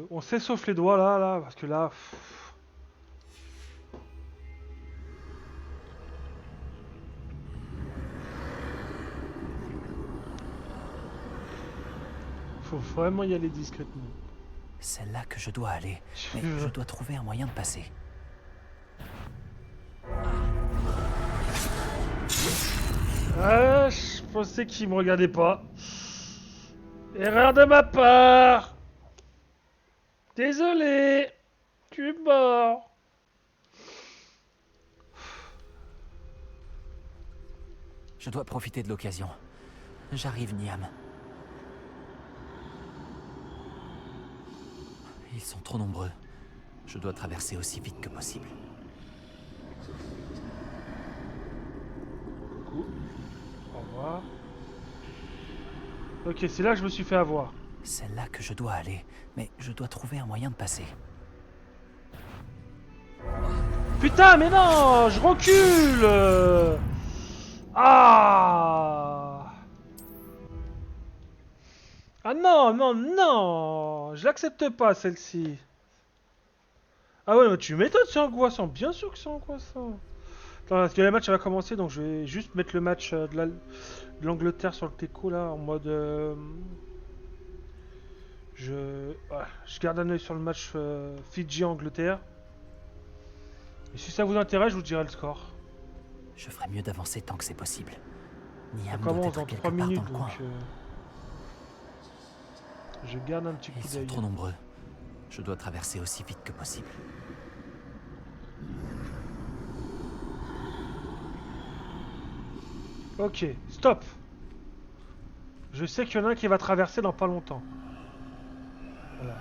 On s'essoffe les doigts là, parce que là... Faut vraiment y aller discrètement. C'est là que je dois aller, mais Je- je dois trouver un moyen de passer. Ah, je pensais qu'il me regardait pas. Erreur de ma part. Désolé. Tu es mort. Je dois profiter de l'occasion. J'arrive, Niam. Ils sont trop nombreux. Je dois traverser aussi vite que possible. Coucou. Au revoir. Ok, c'est là que je me suis fait avoir. C'est là que je dois aller, mais je dois trouver un moyen de passer. Putain, mais non, je recule. Ah. Ah non, non, non. Je l'accepte pas celle-ci. Ah ouais, mais tu m'étonnes, c'est angoissant. Bien sûr que c'est angoissant. Attends, parce que le match va commencer, donc je vais juste mettre le match de l'Angleterre sur le teco là, en mode. Je garde un œil sur le match Fidji-Angleterre. Et si ça vous intéresse, je vous dirai le score. Je ferai mieux d'avancer tant que c'est possible. Ça Niam doit commence être dans quelque 3 part dans minutes, le coin. donc je garde un petit Ils coup sont d'œil. trop nombreux. Je dois traverser aussi vite que possible. Ok, stop. Je sais qu'il y en a un qui va traverser dans pas longtemps. Voilà.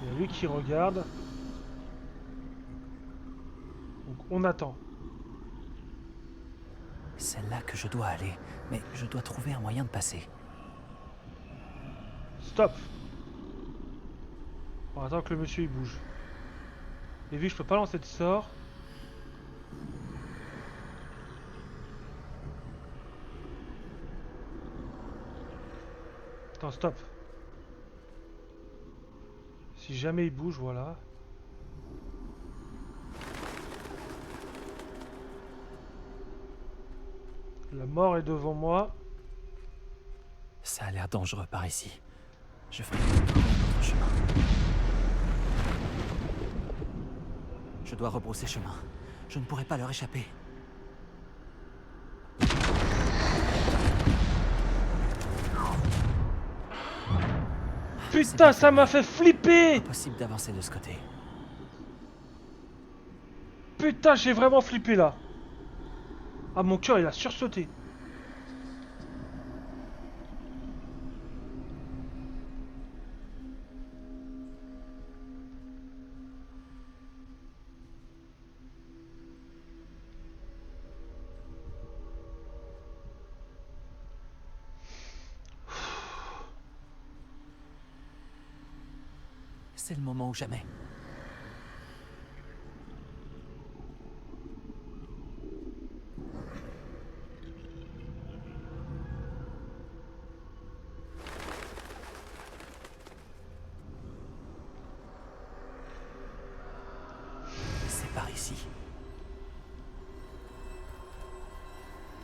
Il y a lui qui regarde. Donc on attend. C'est là que je dois aller, mais je dois trouver un moyen de passer. Stop. On attend que le monsieur il bouge. Et vu que je peux pas lancer de sort. Attends, stop. Si jamais il bouge, voilà. La mort est devant moi. Ça a l'air dangereux par ici. Je ferai mieux de trouver un autre chemin. Je dois rebrousser chemin. Je ne pourrai pas leur échapper. C'est Putain, bien ça m'a fermé. fait flipper. Impossible d'avancer de ce côté. Putain, j'ai vraiment flippé là. Ah, mon cœur, il a sursauté. C'est le moment ou jamais. C'est par ici.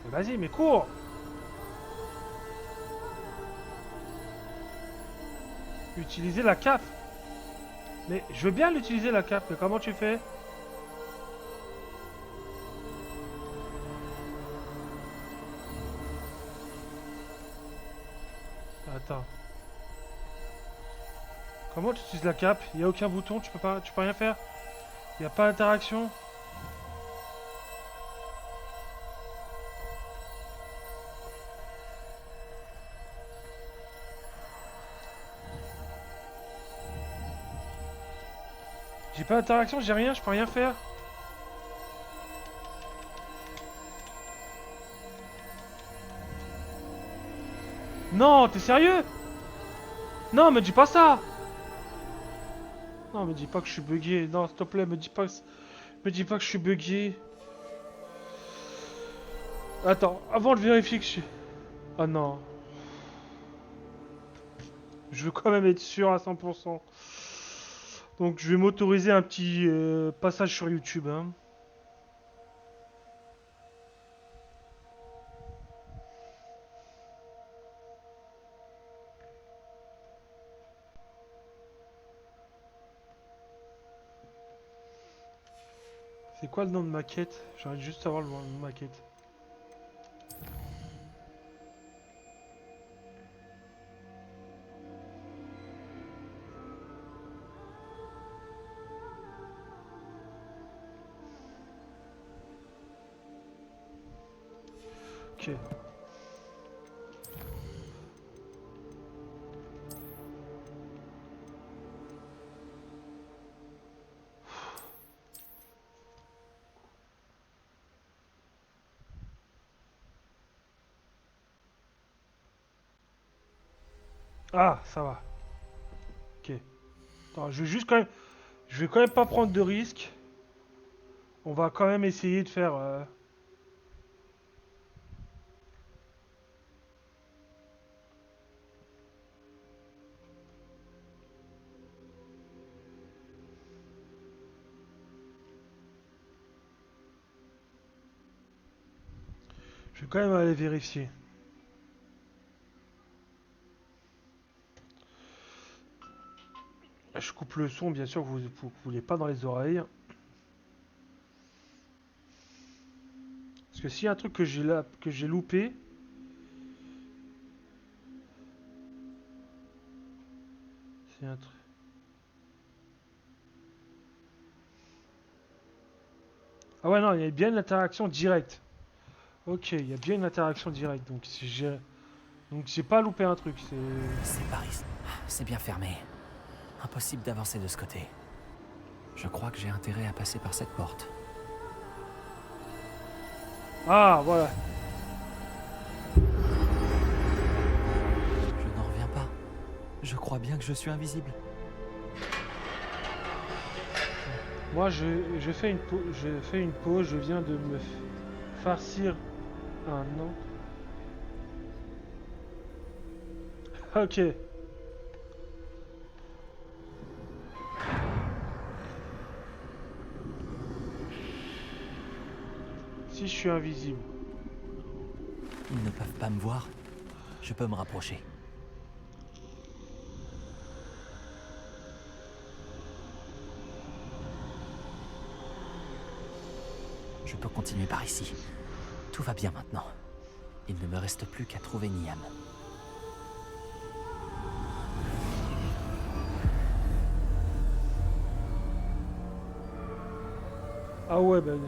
Vas-y, mais cours. Utiliser la cape. Mais je veux bien l'utiliser la cape, mais comment tu fais? Attends. Comment tu utilises la cape? Il n'y a aucun bouton, tu peux rien faire? Il n'y a pas d'interaction? J'ai pas d'interaction, j'ai rien, je peux rien faire. Non, t'es sérieux? Non, me dis pas ça! Non, me dis pas que je suis bugué. Non, s'il te plaît, me dis pas que je suis bugué. Attends, avant de vérifier que je suis... Oh non. Je veux quand même être sûr à 100%. Donc je vais m'autoriser un petit passage sur YouTube. Hein. C'est quoi le nom de ma quête? J'arrête juste de savoir le nom de ma quête. Ok. Ah, ça va. Ok. Attends, je vais juste quand même... Je vais quand même pas prendre de risques. On va quand même essayer de faire... Je vais quand même aller vérifier. Je coupe le son, bien sûr, vous ne voulez pas dans les oreilles. Parce que s'il y a un truc que j'ai là, que j'ai loupé... C'est un truc... Ah ouais, non, il y a bien une interaction directe. Ok, il y a bien une interaction directe. Donc, si j'ai... Donc, j'ai pas loupé un truc. C'est par ici. C'est bien fermé. Impossible d'avancer de ce côté. Je crois que j'ai intérêt à passer par cette porte. Ah, voilà. Je n'en reviens pas. Je crois bien que je suis invisible. Moi, je fais une pause. Je viens de me farcir un an. Ok. Si je suis invisible. Ils ne peuvent pas me voir. Je peux me rapprocher. Je peux continuer par ici. Tout va bien maintenant. Il ne me reste plus qu'à trouver Niam. Ah ouais, ben...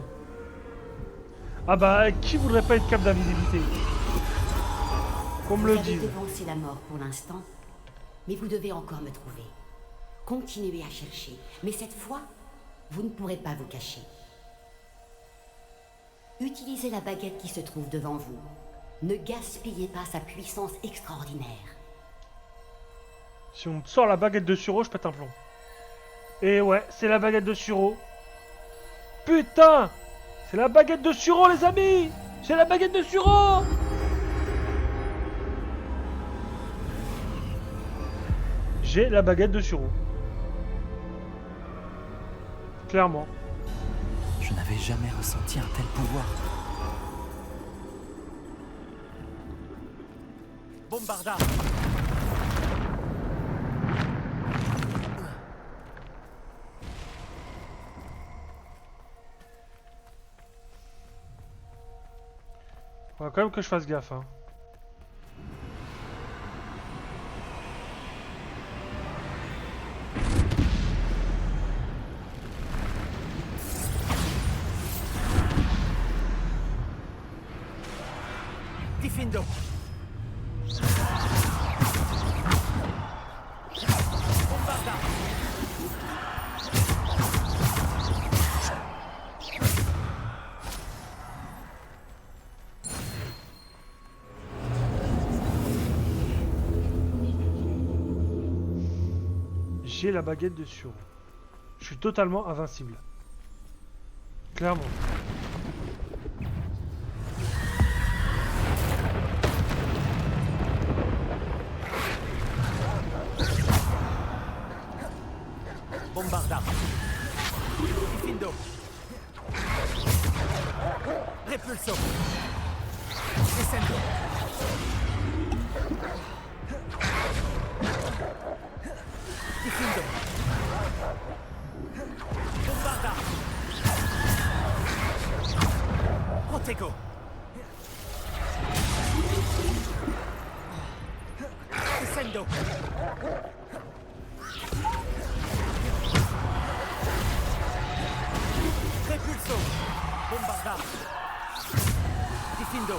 Ah bah, qui voudrait pas être cap d'invisibilité? Qu'on me le Vous avez dise. devancé la mort pour l'instant, mais vous devez encore me trouver. Continuez à chercher, mais cette fois, vous ne pourrez pas vous cacher. Utilisez la baguette qui se trouve devant vous. Ne gaspillez pas sa puissance extraordinaire. Si on me sort la baguette de Suro, je pète un plomb. Et ouais, c'est la baguette de Suro. Putain! C'est la baguette de Suro, les amis! C'est la baguette de Suro! J'ai la baguette de Suro. Clairement. Je n'avais jamais ressenti un tel pouvoir. Bombarda! Faudra quand même que je fasse gaffe, hein. Diffindo! Bombarda! J'ai la baguette de Suro. Je suis totalement invincible. Clairement. Bombarda. Diffindo. Repulso. Descendo. Diffindo. Bombarda. Protego. Descendo. Repulso. Bombarda. Diffindo.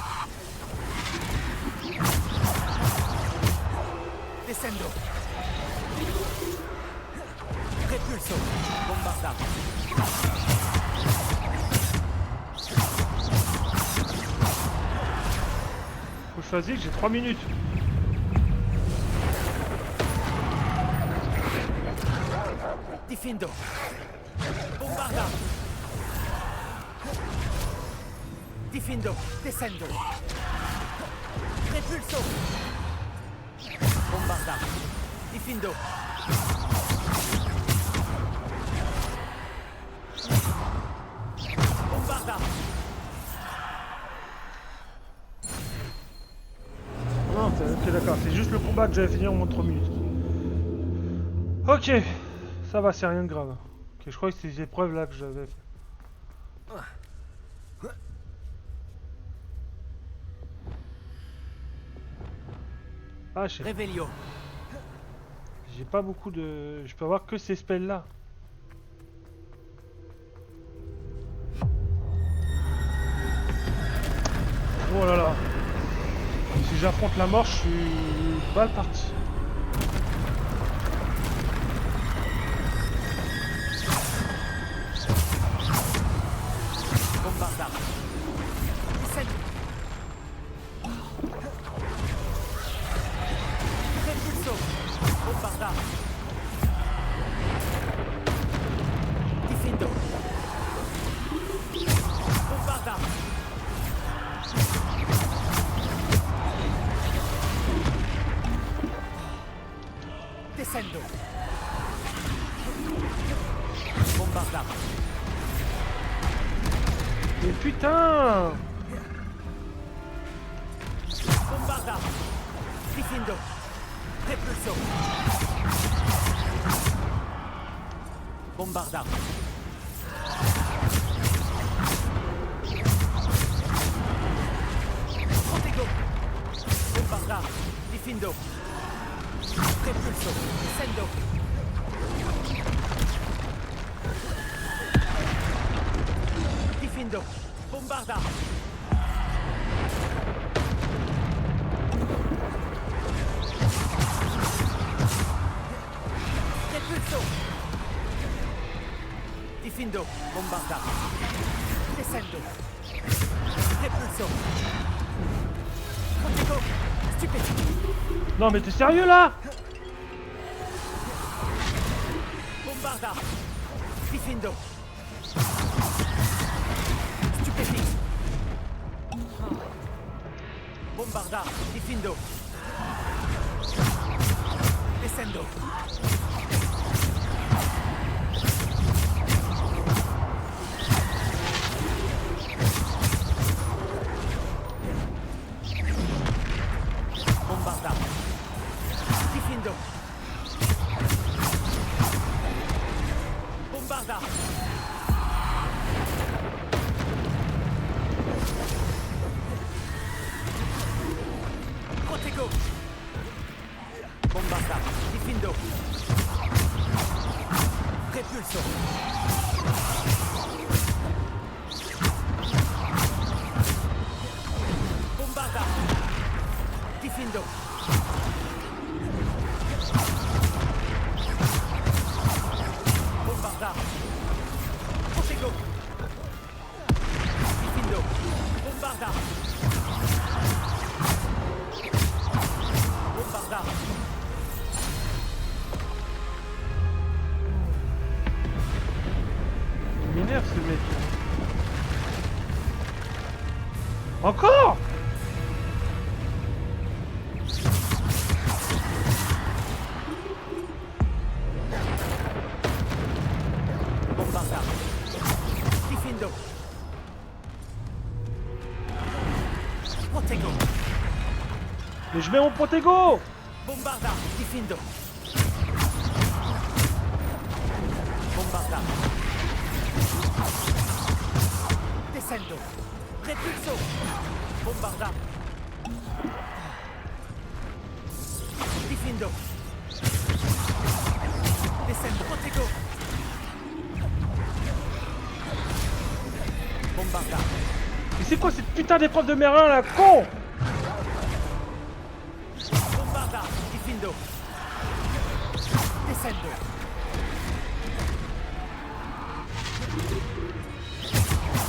Descendo. Repulso. Bombarda. Faut que je fasse vite, j'ai 3 minutes. Diffindo. Bombarda. Diffindo. Descendo. Repulso. Bombarda. Diffindo. Bombarda. Non, ok, d'accord, c'est juste le combat que j'avais fini en moins de 3 minutes. Ok, ça va, c'est rien de grave. Ok, je crois que c'est ces épreuves là que j'avais fait. Ah, je sais. Revelio. J'ai pas beaucoup de... Je peux avoir que ces spells là. Oh là là. Si j'affronte la mort, je suis mal parti. Bombarda. Descendo. Repulso. Bombarda. Diffindo. Bombarda. Descendo. Bombarda. Mais putain! Bombarda. Diffindo. Repulso. Bombarda. Protego. Bombarda. Diffindo. Repulso. Descendo. Diffindo. Bombarda. Repulso. Diffindo. Bombarda. Descendo. Repulso. Protego. Stupéfiant. Non mais t'es sérieux là? Bombarda. Diffindo. Stupéfiant. Bombarda. Diffindo. Descendo. Bombarda. Diffindo. Bombarda. Protego. Bombarda. Diffindo. Repulso. Bombarda. Diffindo. Bombarda. Protego. Diffindo. Bombarda. Bombarda. Il m'énerve ce mec. Encore? Mais je mets mon protego. Bombarda, Diffindo. Bombarda. Descendo. Repulso. Bombarda. Diffindo. Descendo. Protego. Bombarda. Mais c'est quoi cette putain d'épreuve de Merlin là, con? Bombarda. Diffindo. Descendo.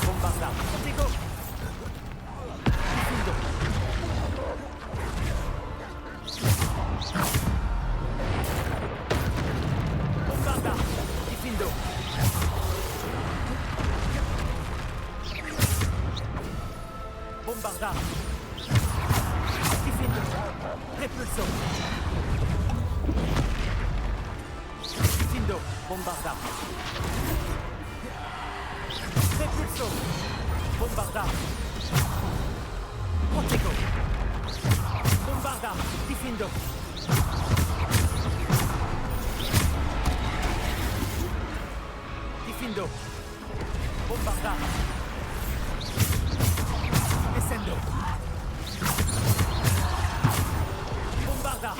Bombarda. Protego. Diffindo. Bombarda. Diffindo. Bombarda. Diffindo. Repulso. Diffindo. Bombarda. Repulso. Bombarda. Protego. Bombarda. Diffindo. Diffindo. Bombarda. Descendo. Bombarda.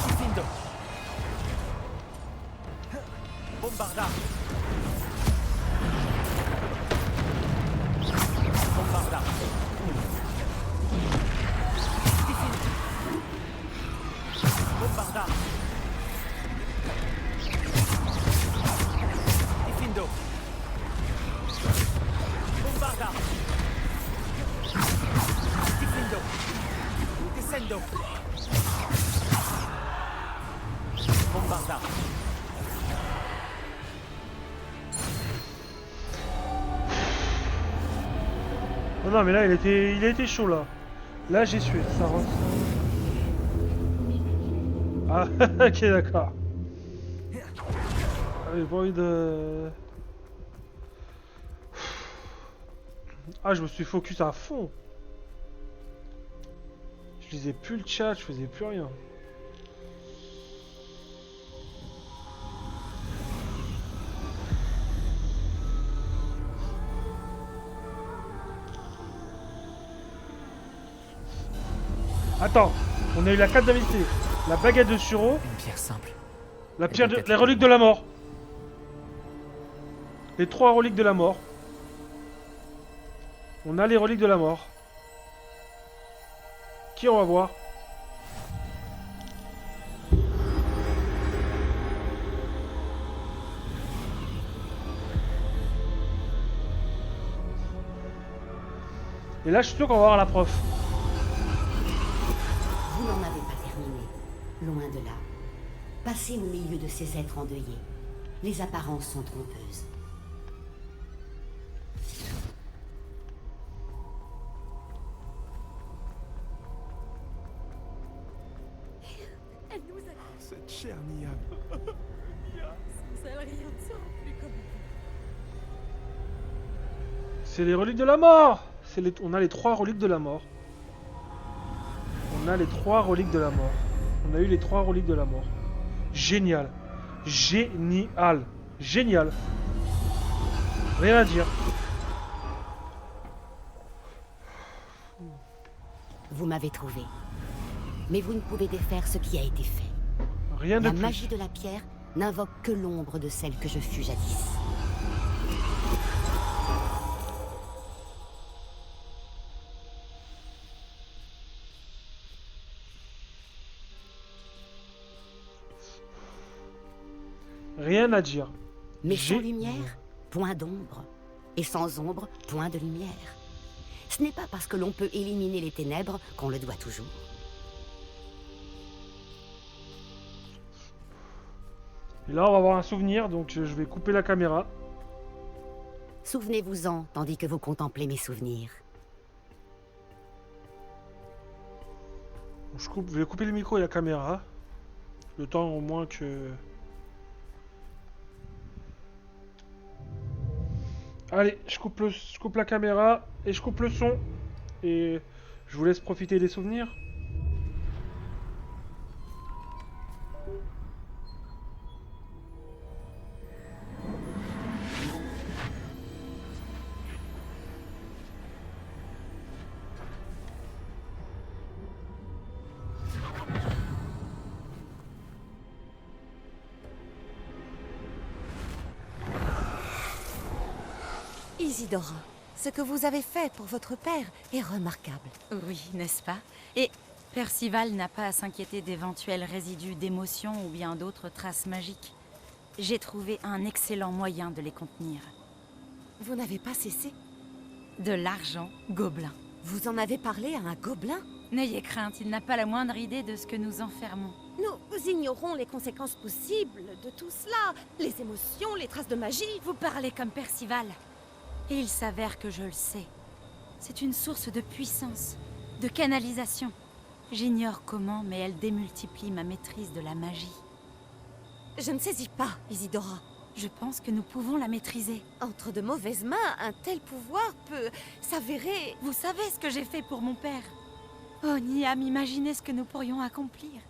Diffindo. Bombarda. Bombarda. Diffindo. Bombarda. Diffindo. Bombarda. Diffindo. Descendo. Bombarda. Oh non mais là il a été chaud là. Là j'ai sué, ça rentre. Ah ok d'accord. Ah, j'ai pas envie de... Ah je me suis focus à fond. Je lisais plus le chat, je faisais plus rien. Attends, on a eu la carte d'invité, la baguette de Suro, Une pierre simple. la pierre de... les reliques de la mort. Les 3 reliques de la mort. On a les reliques de la mort. Qui on va voir? Et là je suis sûr qu'on va voir la prof. Vous n'en avez pas terminé. Loin de là. Passez au milieu de ces êtres endeuillés. Les apparences sont trompeuses. Elle nous a... Cette chère Nia. Sans elle, rien ne sera plus comme avant. C'est les reliques de la mort. On a les 3 reliques de la mort. On a les 3 reliques de la mort. On a eu les 3 reliques de la mort. Génial. Génial. Génial. Rien à dire. Vous m'avez trouvé. Mais vous ne pouvez défaire ce qui a été fait. Rien de La plus. magie de la pierre n'invoque que l'ombre de celle que je fus jadis. Rien à dire. Mais sans J'ai- lumière, point d'ombre. Et sans ombre, point de lumière. Ce n'est pas parce que l'on peut éliminer les ténèbres qu'on le doit toujours. Et là, on va avoir un souvenir, donc je vais couper la caméra. Souvenez-vous-en tandis que vous contemplez mes souvenirs. Je vais couper le micro et la caméra. Le temps au moins que... Allez, je coupe la caméra et je coupe le son. et je vous laisse profiter des souvenirs. Isidora, ce que vous avez fait pour votre père est remarquable. Oui, n'est-ce pas? Et Percival n'a pas à s'inquiéter d'éventuels résidus d'émotions ou bien d'autres traces magiques. J'ai trouvé un excellent moyen de les contenir. Vous n'avez pas cessé? De l'argent gobelin. Vous en avez parlé à un gobelin? N'ayez crainte, il n'a pas la moindre idée de ce que nous enfermons. Nous ignorons les conséquences possibles de tout cela. Les émotions, les traces de magie. Vous parlez comme Percival. Et il s'avère que je le sais. C'est une source de puissance, de canalisation. J'ignore comment, mais elle démultiplie ma maîtrise de la magie. Je ne saisis pas, Isidora. Je pense que nous pouvons la maîtriser. Entre de mauvaises mains, un tel pouvoir peut s'avérer... Vous savez ce que j'ai fait pour mon père. Oh, Niam, imaginez ce que nous pourrions accomplir.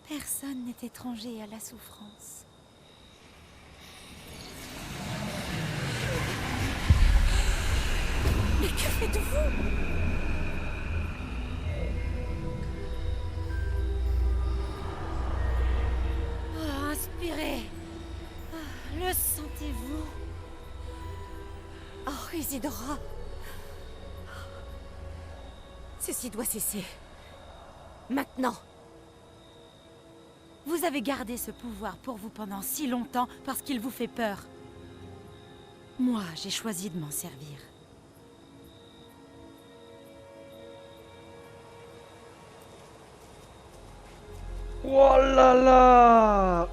Personne n'est étranger à la souffrance. Mais que faites-vous? Inspirez. Le sentez-vous? Oh, Isidora. Ceci doit cesser. Maintenant. Vous avez gardé ce pouvoir pour vous pendant si longtemps parce qu'il vous fait peur. Moi, j'ai choisi de m'en servir. Oh là là!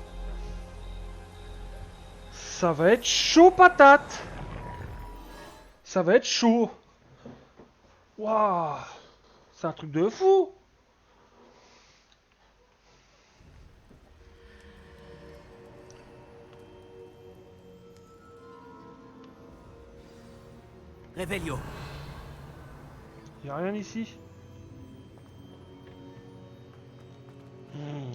Ça va être chaud patate! Ça va être chaud! Waouh! C'est un truc de fou! Réveillio. Y'a rien ici? Hmm.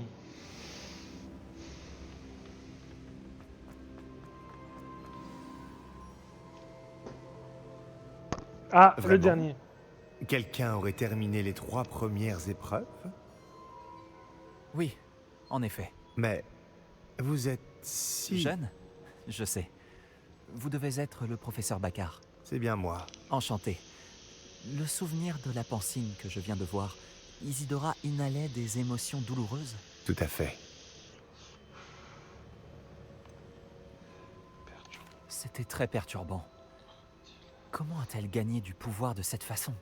Ah, le Vraiment? dernier. Quelqu'un aurait terminé les 3 premières épreuves? Oui, en effet. Mais vous êtes si... Jeune? Je sais. Vous devez être le professeur Baccar. C'est bien moi. Enchanté. Le souvenir de la pancine que je viens de voir, Isidora inhalait des émotions douloureuses? Tout à fait. C'était très perturbant. Comment a-t-elle gagné du pouvoir de cette façon?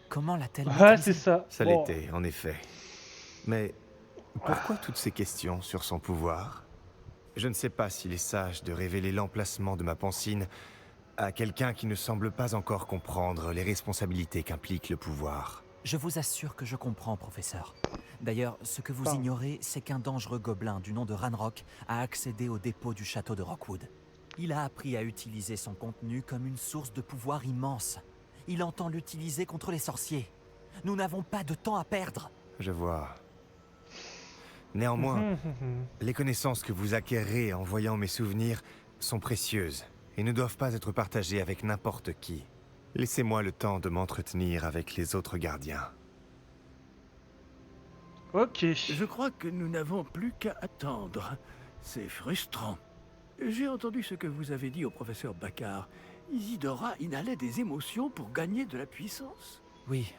Comment l'a-t-elle Ouais, maîtrisé? c'est ça. Ça Bon. l'était, en effet. Mais pourquoi toutes ces questions sur son pouvoir? Je ne sais pas s'il est sage de révéler l'emplacement de ma pancine à quelqu'un qui ne semble pas encore comprendre les responsabilités qu'implique le pouvoir. Je vous assure que je comprends, professeur. D'ailleurs, ce que vous Pardon. ignorez, c'est qu'un dangereux gobelin du nom de Ranrock a accédé au dépôt du château de Rockwood. Il a appris à utiliser son contenu comme une source de pouvoir immense. Il entend l'utiliser contre les sorciers. Nous n'avons pas de temps à perdre. Je vois. Néanmoins, les connaissances que vous acquérez en voyant mes souvenirs sont précieuses et ne doivent pas être partagées avec n'importe qui. Laissez-moi le temps de m'entretenir avec les autres gardiens. Ok. Je crois que nous n'avons plus qu'à attendre. C'est frustrant. J'ai entendu ce que vous avez dit au professeur Baccar. Isidora inhalait des émotions pour gagner de la puissance. Oui.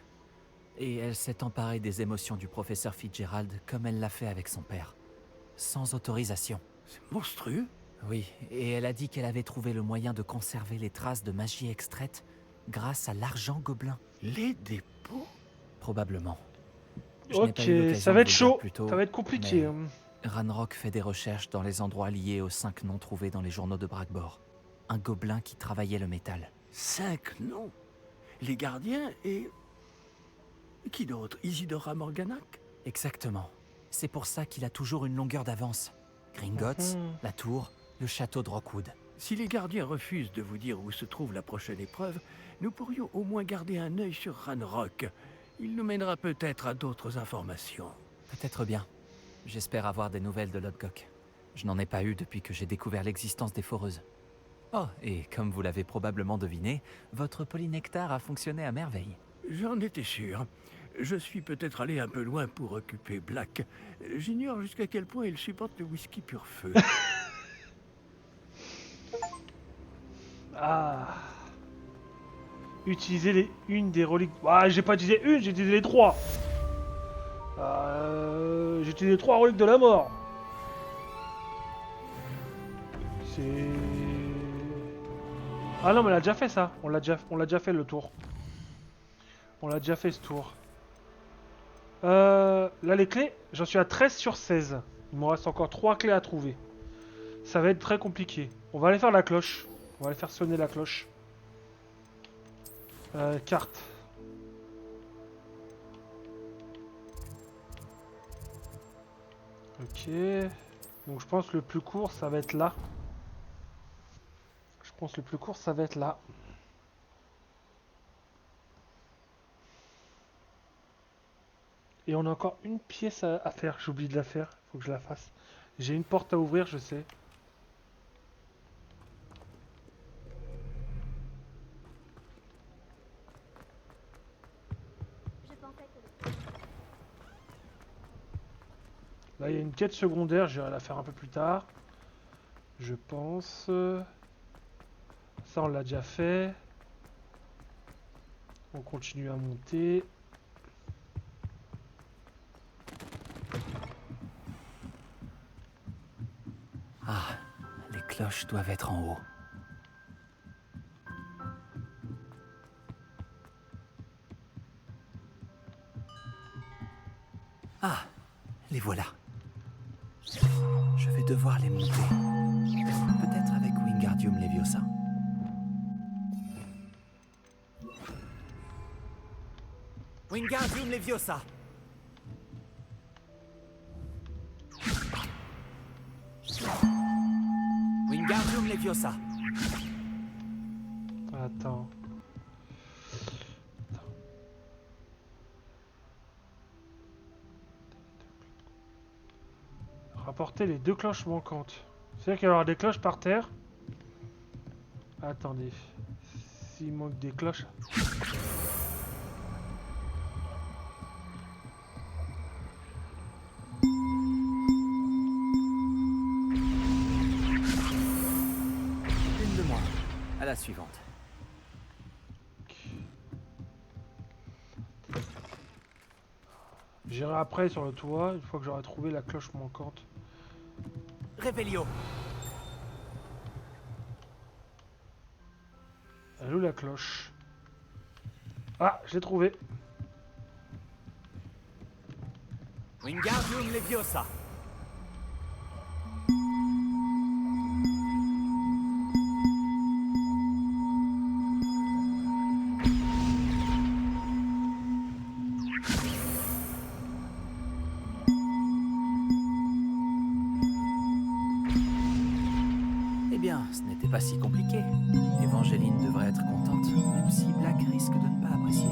Et elle s'est emparée des émotions du professeur Fitzgerald comme elle l'a fait avec son père. Sans autorisation. C'est monstrueux. Oui, et elle a dit qu'elle avait trouvé le moyen de conserver les traces de magie extraite grâce à l'argent gobelin. Les dépôts? Probablement. Je n'ai Ok, pas eu l'occasion ça de va être vous le dire chaud. plus tôt, Ça va être compliqué. mais hein. Ranrock fait des recherches dans les endroits liés aux 5 noms trouvés dans les journaux de Brackbor. Un gobelin qui travaillait le métal. 5 noms. Les gardiens et... Qui d'autre? Isidora Morganac? Exactement. C'est pour ça qu'il a toujours une longueur d'avance. Gringotts, Mhm. la tour, le château de Rockwood. Si les gardiens refusent de vous dire où se trouve la prochaine épreuve, nous pourrions au moins garder un œil sur Ranrock. Il nous mènera peut-être à d'autres informations. Peut-être bien. J'espère avoir des nouvelles de Lodgok. Je n'en ai pas eu depuis que j'ai découvert l'existence des foreuses. Oh, et comme vous l'avez probablement deviné, votre polynectar a fonctionné à merveille. J'en étais sûr. Je suis peut-être allé un peu loin pour occuper Black. J'ignore jusqu'à quel point il supporte le whisky pur feu. Ah. Utiliser une des reliques. Ah, j'ai pas utilisé une, j'ai utilisé les 3. J'ai utilisé les 3 reliques de la mort. C'est. Ah non, mais on a déjà fait ça. On l'a déjà fait le tour. On l'a déjà fait ce tour. Là, les clés, j'en suis à 13 sur 16. Il me reste encore 3 clés à trouver. Ça va être très compliqué. On va aller faire la cloche. On va aller faire sonner la cloche. Carte. Ok. Donc je pense que le plus court, ça va être là. Je pense que le plus court, ça va être là. Et on a encore une pièce à faire. J'ai oublié de la faire. Faut que je la fasse. J'ai une porte à ouvrir, je sais. Là, il y a une quête secondaire. J'irai la faire un peu plus tard. Je pense. Ça, on l'a déjà fait. On continue à monter. Ah, les cloches doivent être en haut. Ah, les voilà. Je vais devoir les monter. Peut-être avec Wingardium Leviosa. Wingardium Leviosa. Wingardium Leviosa. Attends. Rapporter les 2 cloches manquantes. C'est-à-dire qu'il y aura des cloches par terre. Attendez. S'il manque des cloches. Une de moins. À la suivante. J'irai après sur le toit, une fois que j'aurai trouvé la cloche manquante. Revelio. Elle est où la cloche? Ah, je l'ai trouvée. Wingardium Leviosa. Eh bien, ce n'était pas si compliqué. Evangeline devrait être contente, même si Black risque de ne pas apprécier.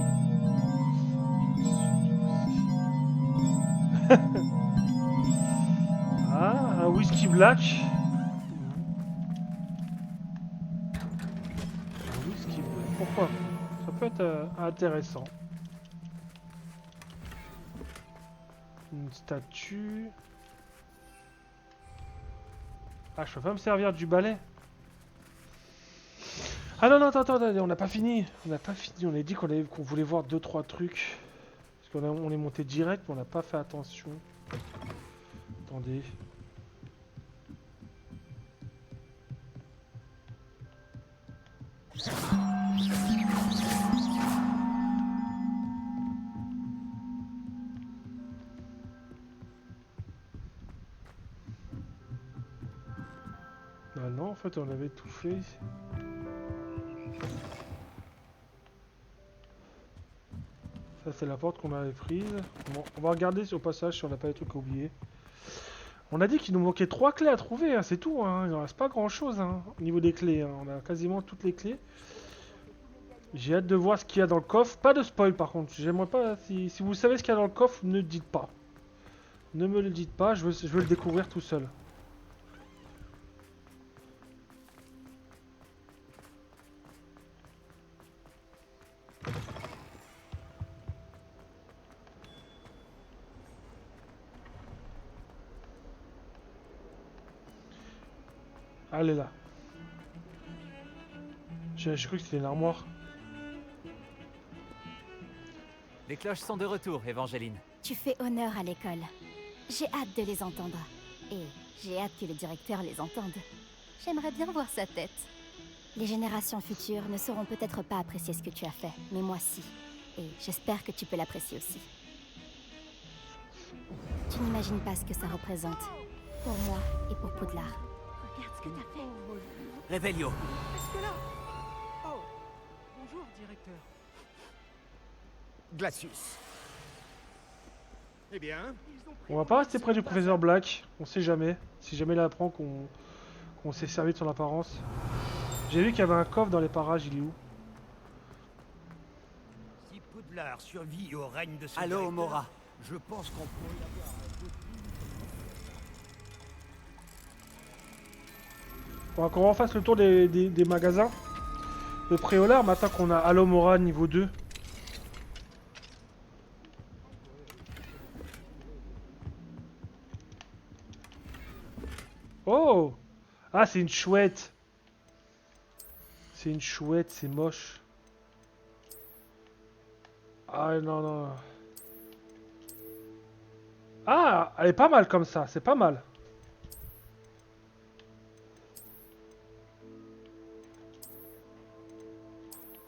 Ah, un whisky black. Un whisky black, pourquoi pas? Ça peut être intéressant. Une statue. Ah, je peux pas me servir du balai. Ah non, non, attends, on n'a pas fini. On n'a pas fini. On a dit qu'on voulait voir 2-3 trucs. Parce on est monté direct, mais on n'a pas fait attention. Attendez. Ah non, en fait, on avait tout fait. Ça, c'est la porte qu'on avait prise. Bon, on va regarder sur le passage si on n'a pas des trucs oubliés. On a dit qu'il nous manquait 3 clés à trouver, hein, c'est tout. Hein. Il ne reste pas grand chose hein, au niveau des clés. Hein. On a quasiment toutes les clés. J'ai hâte de voir ce qu'il y a dans le coffre. Pas de spoil par contre. J'aimerais pas. Si vous savez ce qu'il y a dans le coffre, ne dites pas. Ne me le dites pas, je veux le découvrir tout seul. Elle est là. J'ai cru que c'était une armoire. Les cloches sont de retour, Evangeline. Tu fais honneur à l'école. J'ai hâte de les entendre. Et j'ai hâte que le directeur les entende. J'aimerais bien voir sa tête. Les générations futures ne sauront peut-être pas apprécier ce que tu as fait, mais moi si. Et j'espère que tu peux l'apprécier aussi. Tu n'imagines pas ce que ça représente. Pour moi et pour Poudlard. Regarde ce que t'as fait. Revelio. Qu'est-ce que là? Oh, bonjour, directeur. Glacius. Eh bien, On va pas rester près du professeur Black. On sait jamais. Si jamais il apprend qu'on s'est servi de son apparence. J'ai vu qu'il y avait un coffre dans les parages. Il est où? si Poudlard survit au règne de son Allô, directeur, Mora. je pense qu'on pourrait y avoir un peu On va qu'on refasse le tour des magasins. Le Préolard, maintenant qu'on a Alomora niveau 2. Oh! Ah, c'est une chouette. C'est une chouette, c'est moche. Ah, non, non. Ah, elle est pas mal comme ça, c'est pas mal.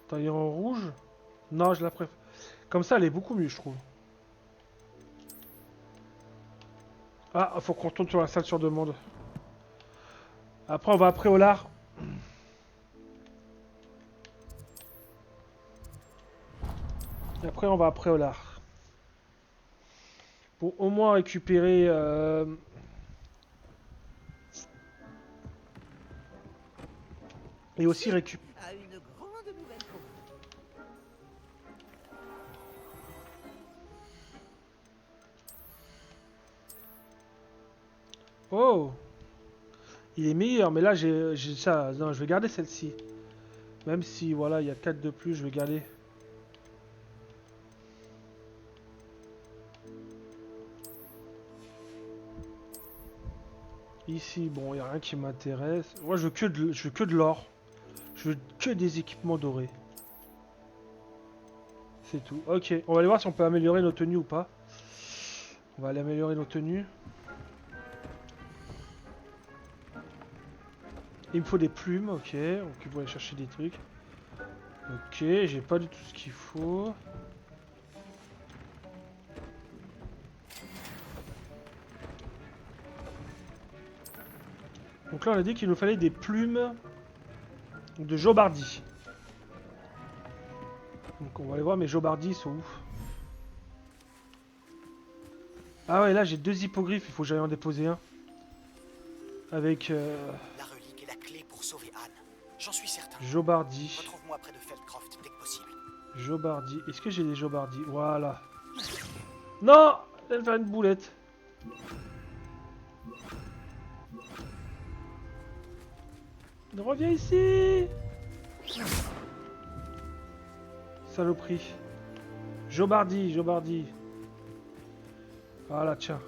Taille en rouge? Non, je la préfère. Comme ça, elle est beaucoup mieux, je trouve. Ah, faut qu'on retourne sur la salle sur demande. Après, on va à Préolard. Et après, on va à Préolard. Pour au moins récupérer... Et aussi récupérer... A une grande nouvelle pour vous. Oh! Il est meilleur, mais là j'ai ça. Non, je vais garder celle-ci. Même si, voilà, il y a 4 de plus, je vais garder. Ici, bon, il n'y a rien qui m'intéresse. Moi, je veux que de l'or. Je veux que des équipements dorés. C'est tout. Ok, on va aller voir si on peut améliorer nos tenues ou pas. On va aller améliorer nos tenues. Il me faut des plumes, ok. Donc il faut aller chercher des trucs. Ok, j'ai pas du tout ce qu'il faut. Donc là on a dit qu'il nous fallait des plumes de Jobardi. Donc on va aller voir mes Jobardi sont où. Ah ouais, là j'ai 2 hippogriffes, il faut que j'aille en déposer un. Avec La relique est la clé pour sauver Anne. J'en suis certain. Jobardi. Retrouve-moi près de Feldcroft dès que possible. Jobardi. Est-ce que j'ai des Jobardi? Voilà. Non! Elle va faire une boulette. Reviens ici! Saloperie. Jobardi, Jobardi. Voilà, tiens.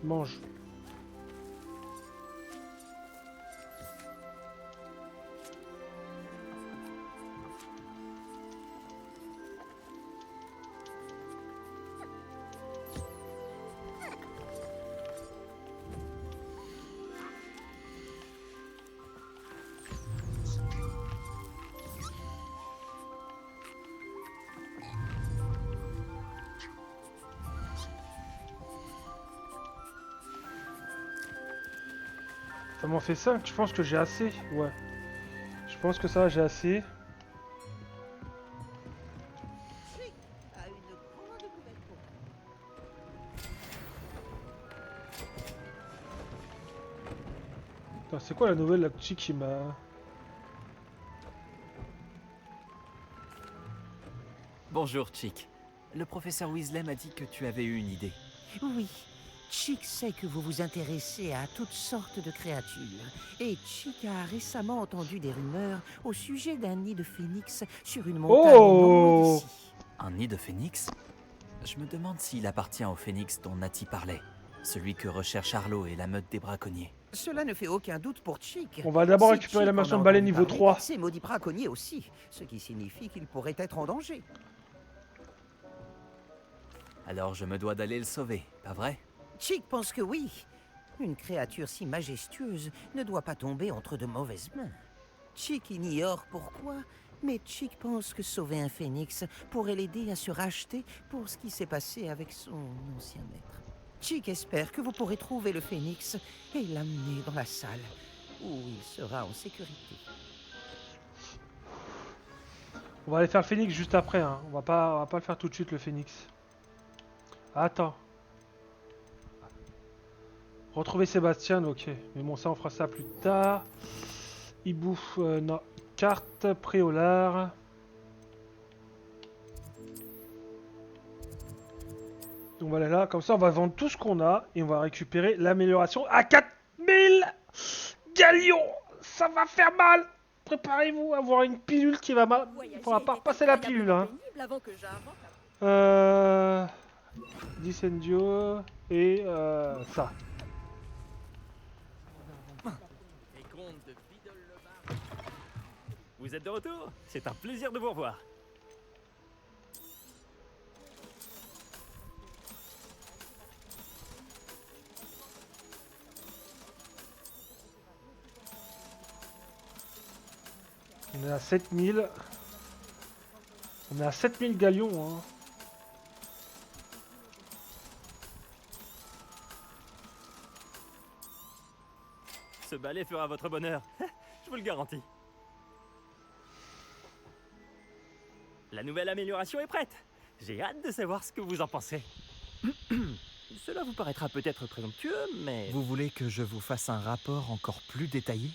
Mange. Ça m'en fait 5, je pense que j'ai assez. Ouais. Je pense que ça, j'ai assez. A une grande nouvelle pour vous. Putain, c'est quoi la nouvelle la chick qui m'a... Bonjour, Chick. Le professeur Weasley m'a dit que tu avais eu une idée. Oui, Chick sait que vous vous intéressez à toutes sortes de créatures. Et Chick a récemment entendu des rumeurs au sujet d'un nid de phénix sur une montagne non loin d'ici. Un nid de phénix? Je me demande s'il appartient au phénix dont Natty parlait. Celui que recherche Arlo et la meute des braconniers. Cela ne fait aucun doute pour Chick. On va d'abord Si récupérer la Chick en mansion a de balai entendu niveau parler, 3. Ces maudits braconniers aussi, ce qui signifie qu'il pourrait être en danger. Alors je me dois d'aller le sauver, pas vrai? Chick pense que oui. Une créature si majestueuse ne doit pas tomber entre de mauvaises mains. Chick ignore pourquoi, mais Chick pense que sauver un phénix pourrait l'aider à se racheter pour ce qui s'est passé avec son ancien maître. Chick espère que vous pourrez trouver le phénix et l'amener dans la salle, où il sera en sécurité. On va aller faire le phénix juste après, hein. On va pas le faire tout de suite le phénix. Attends. Retrouver Sébastien, ok. Mais bon, ça on fera ça plus tard. Hibou, non. Carte, Préolard. On va aller là, comme ça on va vendre tout ce qu'on a et on va récupérer l'amélioration à 4000 galions. Ça va faire mal. Préparez-vous à avoir une pilule qui va mal. On va pas repasser la pilule, hein. Dicendio et ça. Vous êtes de retour? C'est un plaisir de vous revoir. On est à 7000. On est à 7000 galions, hein. Ce balai fera votre bonheur, je vous le garantis. La nouvelle amélioration est prête. J'ai hâte de savoir ce que vous en pensez. Cela vous paraîtra peut-être présomptueux, mais... Vous voulez que je vous fasse un rapport encore plus détaillé?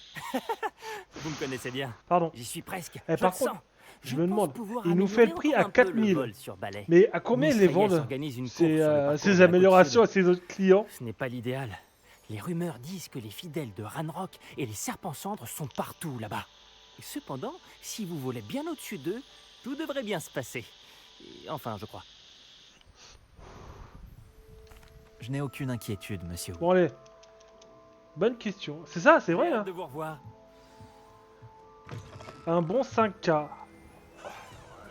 Vous me connaissez bien. Pardon. J'y suis presque. Eh, Je par le contre, sens. je me demande, pouvoir il nous fait le améliorer prix encore à un peu le 4000. vol sur balai. Mais à combien ils les Mistral vendent s'organise une course sur le parcours de ces la côte améliorations à sud. ses autres clients? Ce n'est pas l'idéal. Les rumeurs disent que les fidèles de Ranrock et les serpents cendres sont partout là-bas. Cependant, si vous volez bien au-dessus d'eux, tout devrait bien se passer. Enfin, je crois. Je n'ai aucune inquiétude, monsieur. Bon allez. Bonne question. C'est ça, c'est vrai, J'ai hâte hein. de vous revoir. Un bon 5K.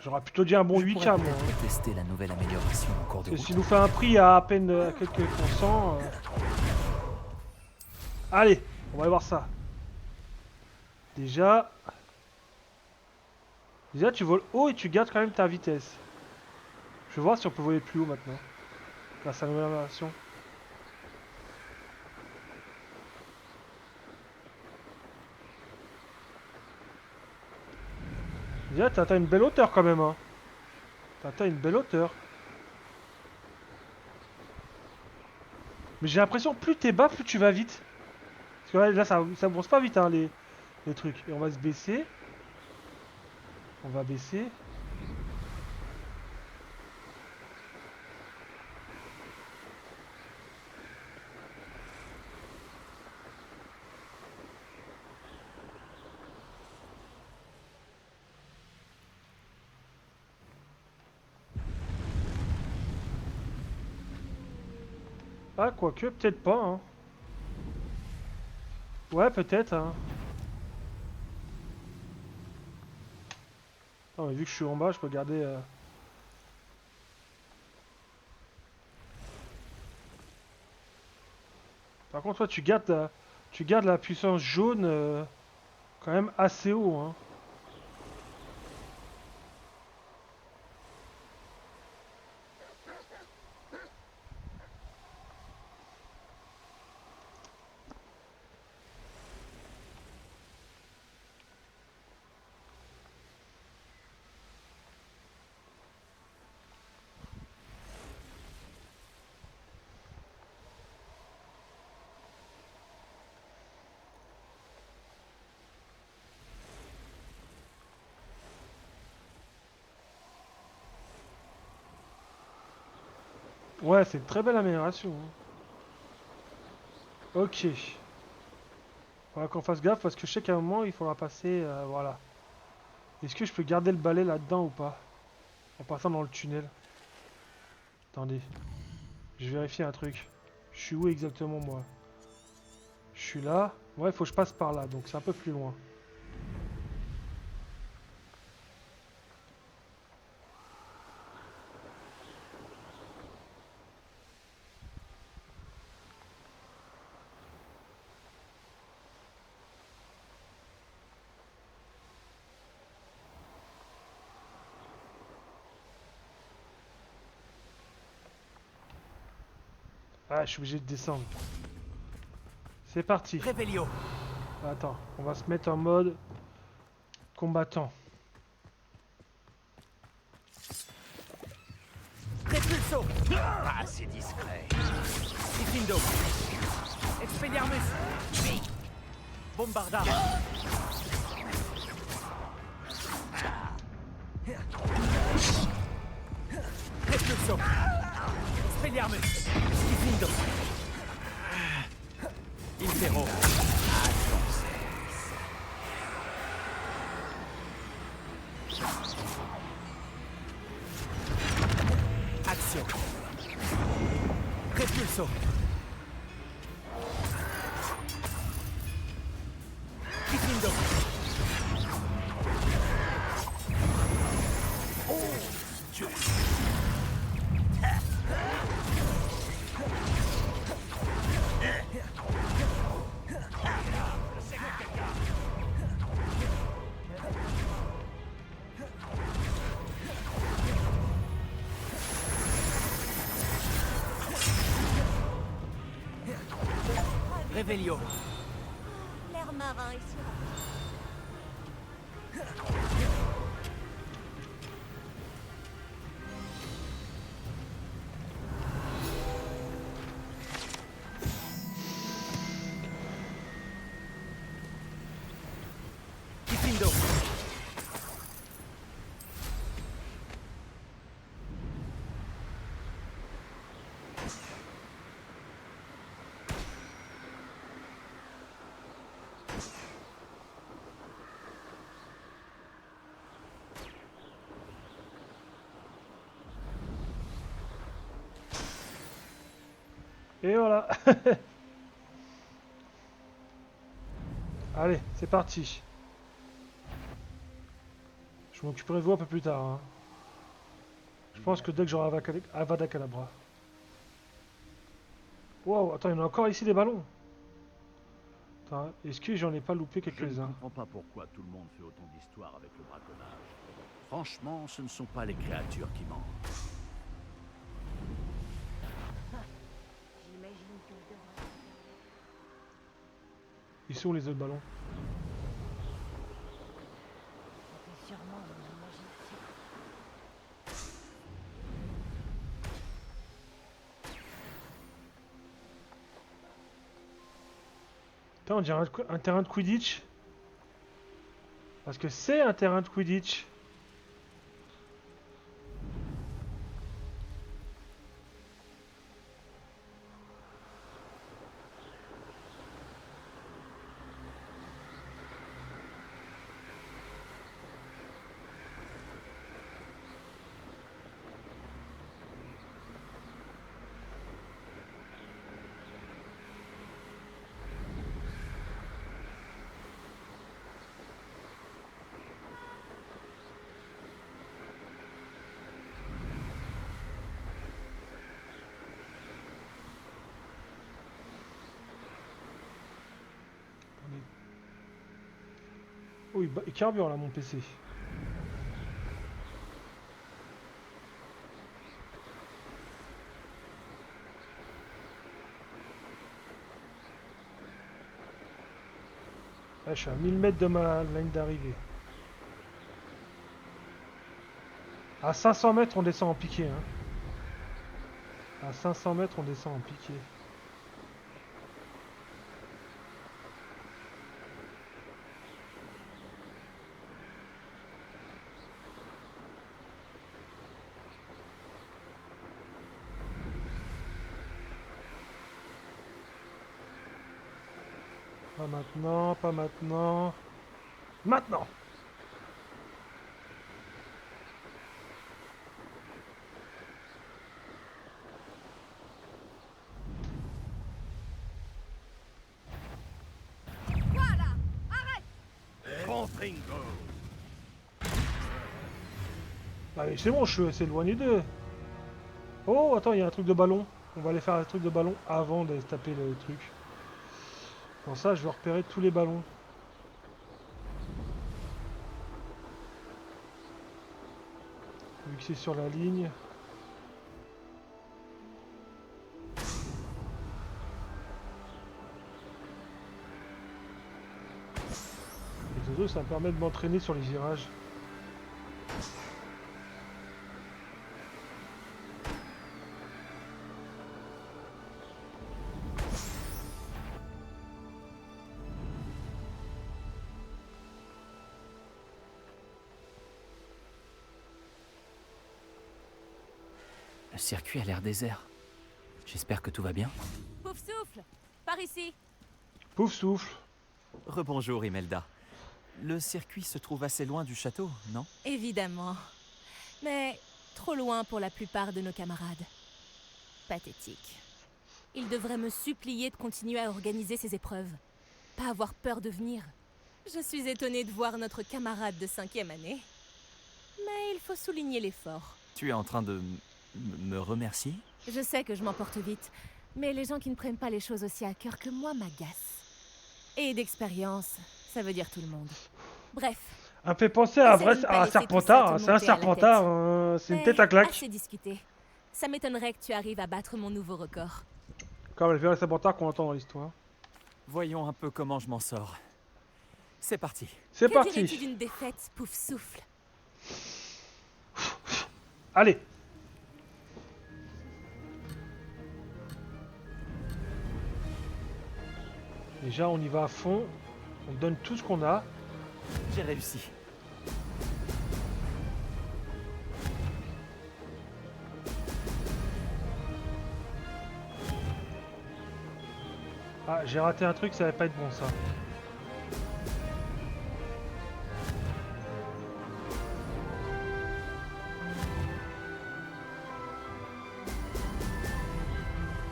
J'aurais plutôt dit un bon Je 8K, pourrais moi. peut-être tester la nouvelle amélioration en cours de Parce que route. s'il nous fait un prix à peine quelques pourcents... Allez, on va aller voir ça. Déjà, tu voles haut et tu gardes quand même ta vitesse. Je vais voir si on peut voler plus haut maintenant. Grâce à la nouvelle version. Déjà, t'as une belle hauteur quand même, hein. T'as une belle hauteur. Mais j'ai l'impression que plus t'es bas, plus tu vas vite. Parce que là, ça bronze pas vite, hein, les trucs. Et on va se baisser. On va baisser. Ah, quoique, peut-être pas, hein. Ouais, peut-être, hein. Non, mais vu que je suis en bas, je peux garder... Par contre, toi, tu gardes la puissance jaune quand même assez haut, hein. Ouais, c'est une très belle amélioration. Hein. Ok. Faudra qu'on fasse gaffe parce que je sais qu'à un moment il faudra passer. Voilà. Est-ce que je peux garder le balai là-dedans ou pas? En passant dans le tunnel. Attendez. Je vérifie un truc. Je suis où exactement moi? Je suis là. Ouais, il faut que je passe par là, donc c'est un peu plus loin. Ah, je suis obligé de descendre. C'est parti. Réveillon. Attends, on va se mettre en mode combattant. Repulso. Pas assez discret. Diffindo. Expelliarmus. Bombarda. Repulso. Expelliarmus. Diffindo. Infero. Action. Repulso. Diffindo. Oh, Dieu. Réveillon. L'air marin est sur Diffindo. Et voilà. Allez, c'est parti. Je m'occuperai de vous un peu plus tard. Hein. Je pense que dès que j'aurai Avada Kedavra. Wow, attends, il y en a encore ici des ballons. Attends, est-ce que j'en ai pas loupé Je ne quelques-uns? comprends pas pourquoi tout le monde fait autant d'histoires avec le braconnage. Franchement, ce ne sont pas les créatures qui mentent. J'imagine que je devrais... Ils sont où les autres ballons? C'était sûrement mon imagination. Putain, on dirait un terrain de Quidditch. Parce que c'est un terrain de Quidditch. Oh, il carbure là mon PC. Là, je suis à 1000 mètres de ma ligne d'arrivée. À 500 mètres, on descend en piqué. Hein. À 500 mètres, on descend en piqué. Pas maintenant, pas maintenant. Maintenant! Voilà! Arrête! Bon bingo. Ah mais c'est bon, je suis assez éloigné d'eux. Oh, attends, il y a un truc de ballon. On va aller faire un truc de ballon avant de taper le truc. Pour ça, je vais repérer tous les ballons. Vu que c'est sur la ligne. Les autres, ça me permet de m'entraîner sur les virages. Le circuit a l'air désert. J'espère que tout va bien. Pouf souffle! Par ici! Pouf souffle. Rebonjour Imelda. Le circuit se trouve assez loin du château, non? Évidemment. Mais trop loin pour la plupart de nos camarades. Pathétique. Ils devraient me supplier de continuer à organiser ces épreuves. Pas avoir peur de venir. Je suis étonnée de voir notre camarade de 5e année. Mais il faut souligner l'effort. Tu es en train de me remercier? Je sais que je m'emporte vite, mais les gens qui ne prennent pas les choses aussi à cœur que moi m'agacent. Et d'expérience, ça veut dire tout le monde. Bref. Ça me fait penser à un Serpentard. C'est un Serpentard, c'est une tête à claque. Assez discuté. Ça m'étonnerait que tu arrives à battre mon nouveau record. Comme le vrai Serpentard qu'on entend dans l'histoire. Voyons un peu comment je m'en sors. C'est parti. C'est Que parti. dirais-tu d'une défaite, pouf souffle? Allez. Déjà, on y va à fond. On donne tout ce qu'on a. J'ai réussi. Ah, j'ai raté un truc, ça va pas être bon ça.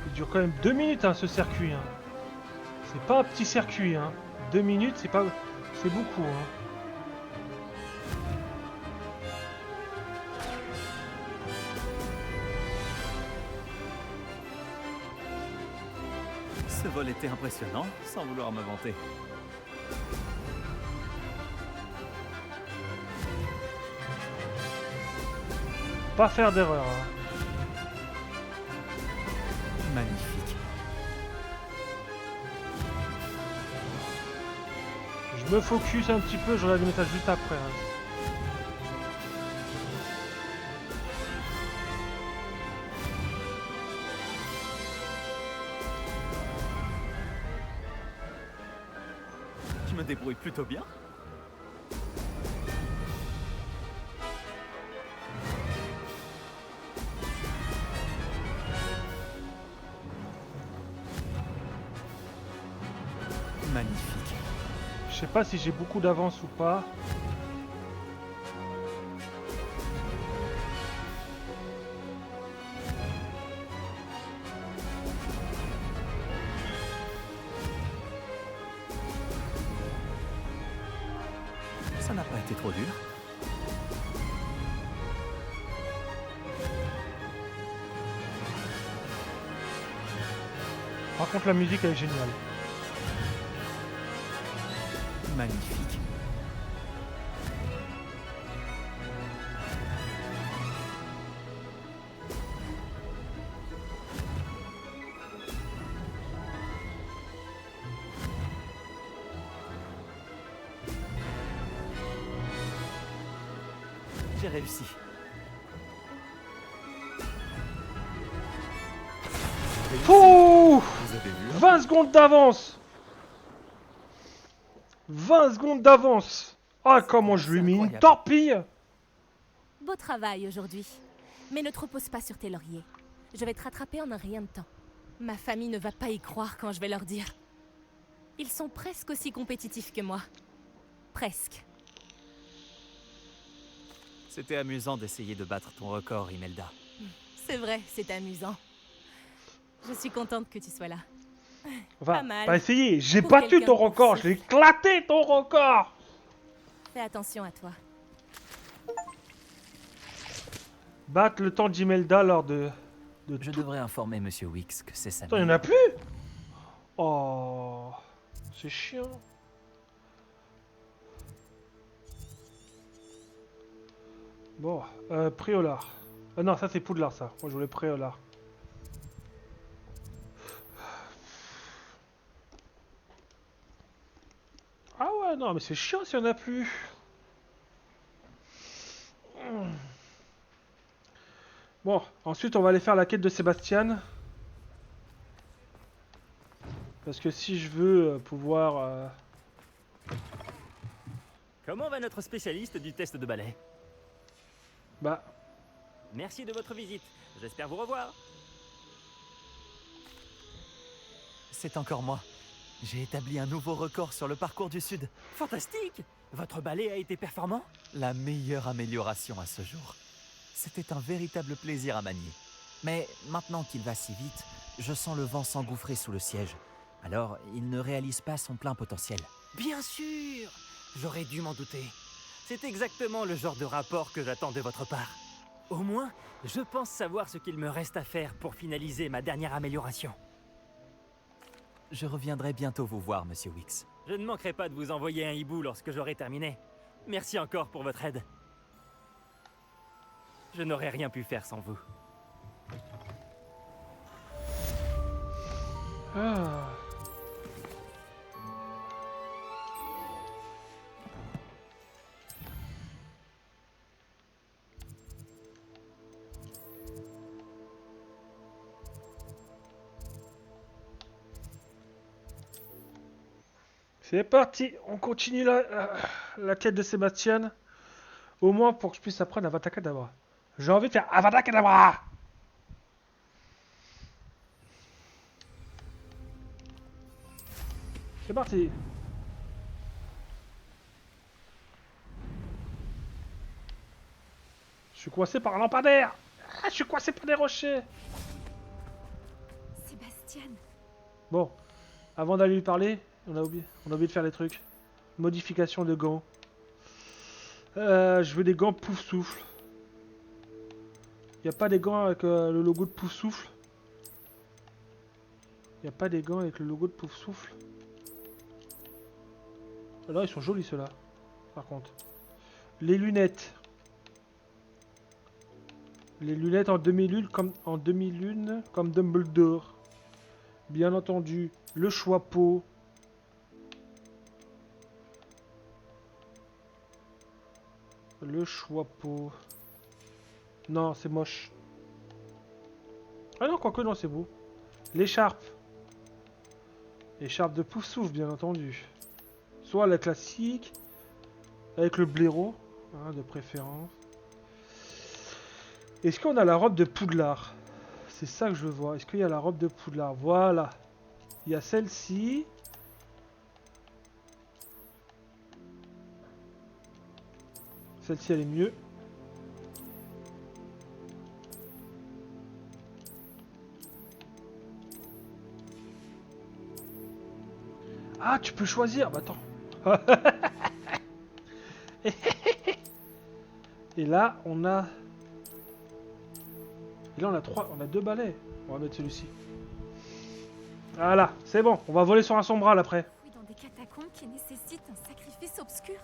Il dure quand même 2 minutes hein, ce circuit. Hein. C'est pas un petit circuit. Hein. 2 minutes, c'est pas, c'est beaucoup. Hein. Ce vol était impressionnant, sans vouloir me vanter. Pas faire d'erreur. Hein. Magnifique. Je me focus un petit peu, je regarde le message juste après. Hein. Tu me débrouilles plutôt bien. Magnifique. Je sais pas si j'ai beaucoup d'avance ou pas. Ça n'a pas été trop dur. Par contre, la musique elle est géniale. Magnifique. J'ai réussi. Pouh, Vous avez vu, hein? 20 secondes d'avance. 20 secondes d'avance. Ah, comment je lui ai mis une torpille. Beau travail aujourd'hui. Mais ne te repose pas sur tes lauriers. Je vais te rattraper en un rien de temps. Ma famille ne va pas y croire quand je vais leur dire. Ils sont presque aussi compétitifs que moi. Presque. C'était amusant d'essayer de battre ton record, Imelda. C'est vrai, c'est amusant. Je suis contente que tu sois là. Enfin, Pas mal. pas essayer. J'ai Pour battu quelqu'un ton de record. Je l'ai éclaté ton record. Fais attention à toi. Battre le temps d'Imelda lors de Je devrais informer Monsieur Wicks que c'est sa Attends, il y en mère. a plus. Oh, c'est chiant. Bon, Priolar. Ah non, ça c'est Poudlard, ça. Moi je voulais Priolar. Ah ouais, non, mais c'est chiant s'il y en a plus. Bon, ensuite on va aller faire la quête de Sébastien. Parce que si je veux pouvoir... Comment va notre spécialiste du test de ballet? Bah... Merci de votre visite. J'espère vous revoir. C'est encore moi. J'ai établi un nouveau record sur le parcours du Sud. Fantastique! Votre ballet a été performant? La meilleure amélioration à ce jour. C'était un véritable plaisir à manier. Mais maintenant qu'il va si vite, je sens le vent s'engouffrer sous le siège. Alors, il ne réalise pas son plein potentiel. Bien sûr! J'aurais dû m'en douter. C'est exactement le genre de rapport que j'attends de votre part. Au moins, je pense savoir ce qu'il me reste à faire pour finaliser ma dernière amélioration. Je reviendrai bientôt vous voir, Monsieur Wicks. Je ne manquerai pas de vous envoyer un hibou lorsque j'aurai terminé. Merci encore pour votre aide. Je n'aurais rien pu faire sans vous. Ah. C'est parti, on continue la quête de Sébastien. Au moins pour que je puisse apprendre Avada Kedavra. J'ai envie de faire Avada Kedavra. C'est parti. Je suis coincé par un lampadaire. Ah, je suis coincé par des rochers. Sébastien. Bon, avant d'aller lui parler, on a oublié de faire les trucs. Modification de gants. Je veux des gants pouf souffle. Y a pas des gants avec le logo de pouf souffle. Y a pas des gants avec le logo de pouf souffle. Alors ils sont jolis ceux-là. Par contre. Les lunettes. Les lunettes en demi-lune comme Dumbledore. Bien entendu, le choix-peau. Le choix-peau. Non, c'est moche. Ah non, quoique non, c'est beau. L'écharpe. Écharpe de Poufsouffle, bien entendu. Soit la classique, avec le blaireau, hein, de préférence. Est-ce qu'on a la robe de Poudlard? C'est ça que je veux voir. Est-ce qu'il y a la robe de Poudlard? Voilà. Il y a celle-ci. Celle-ci, elle est mieux. Ah, tu peux choisir. Bah attends. Et là, on a... Et là, on a on a 2 balais. On va mettre celui-ci. Voilà, c'est bon. On va voler sur un sombral après. Oui, dans des catacombes qui nécessitent un sacrifice obscur.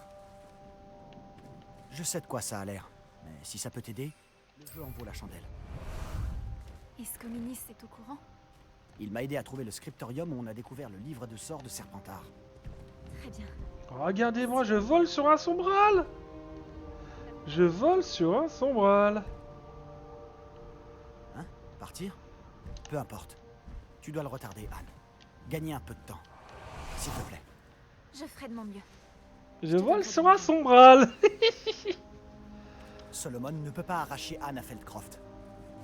Je sais de quoi ça a l'air. Mais si ça peut t'aider, le jeu en vaut la chandelle. Est-ce que Minis est au courant? Il m'a aidé à trouver le scriptorium où on a découvert le livre de sorts de Serpentard. Très bien. Regardez-moi, je vole sur un sombral. Je vole sur un sombral. Hein? Partir? Peu importe. Tu dois le retarder, Anne. Gagner un peu de temps. S'il te plaît. Je ferai de mon mieux. Je vole sur un sombral. Solomon ne peut pas arracher Anne à Feldcroft.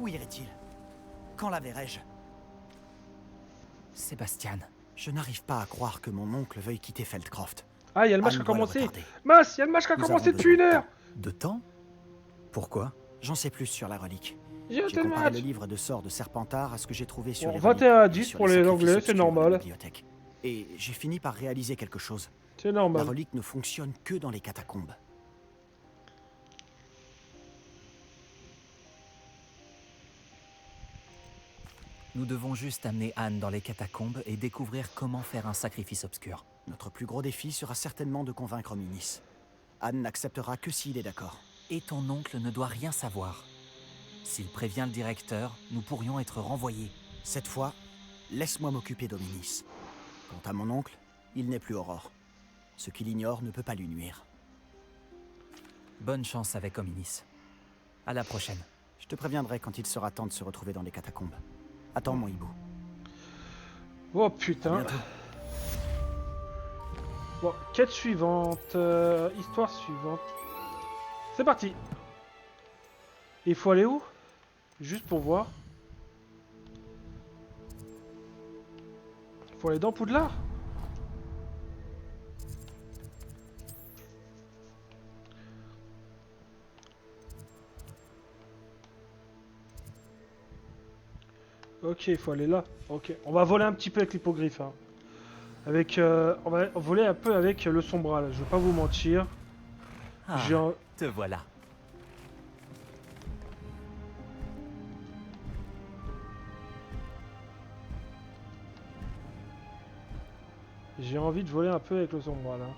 Où irait-il? Quand la verrai-je? Sébastien, Je n'arrive pas à croire que mon oncle veuille quitter Feldcroft. Ah, il y a le match Anne qui a doit le commencé. retarder. Mince, il y a le match qui a Nous commencé avons depuis besoin une de heure. temps. De temps? Pourquoi? J'en sais plus sur la relique. J'ai J'ai raté le comparé match. le livre de sorts de Serpentard à ce que j'ai trouvé sur Bon, les 21 à reliques et 10 sur pour les les sacrifices Anglais, c'est obscurs de la normal. bibliothèque. Et j'ai fini par réaliser quelque chose. C'est La normal. relique ne fonctionne que dans les catacombes. Nous devons juste amener Anne dans les catacombes et découvrir comment faire un sacrifice obscur. Notre plus gros défi sera certainement de convaincre Munis. Anne n'acceptera que s'il est d'accord. Et ton oncle ne doit rien savoir. S'il prévient le directeur, nous pourrions être renvoyés. Cette fois, laisse-moi m'occuper d'Ominis. Quant à mon oncle, il n'est plus Aurore. Ce qu'il ignore ne peut pas lui nuire. Bonne chance avec Ominis. À la prochaine. Je te préviendrai quand il sera temps de se retrouver dans les catacombes. Attends mon hibou. Oh putain. Bon, quête suivante. Histoire suivante. C'est parti. Il faut aller où? Juste pour voir. Il faut aller dans Poudlard? Ok, il faut aller là. Ok, on va voler un petit peu avec l'hippogriffe. Hein. Avec, on va voler un peu avec le sombral. Je vais pas vous mentir. Ah, J'ai un- te voilà. J'ai envie de voler un peu avec le sombral. Hein.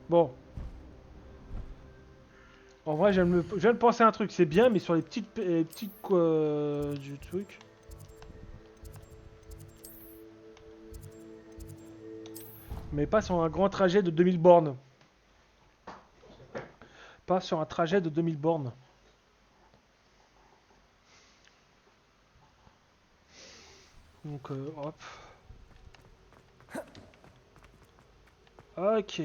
Bon. En vrai, je viens de penser à un truc. C'est bien, mais sur les petites du truc. Mais pas sur un grand trajet de 2000 bornes. Pas sur un trajet de 2000 bornes. Donc, hop. Ok.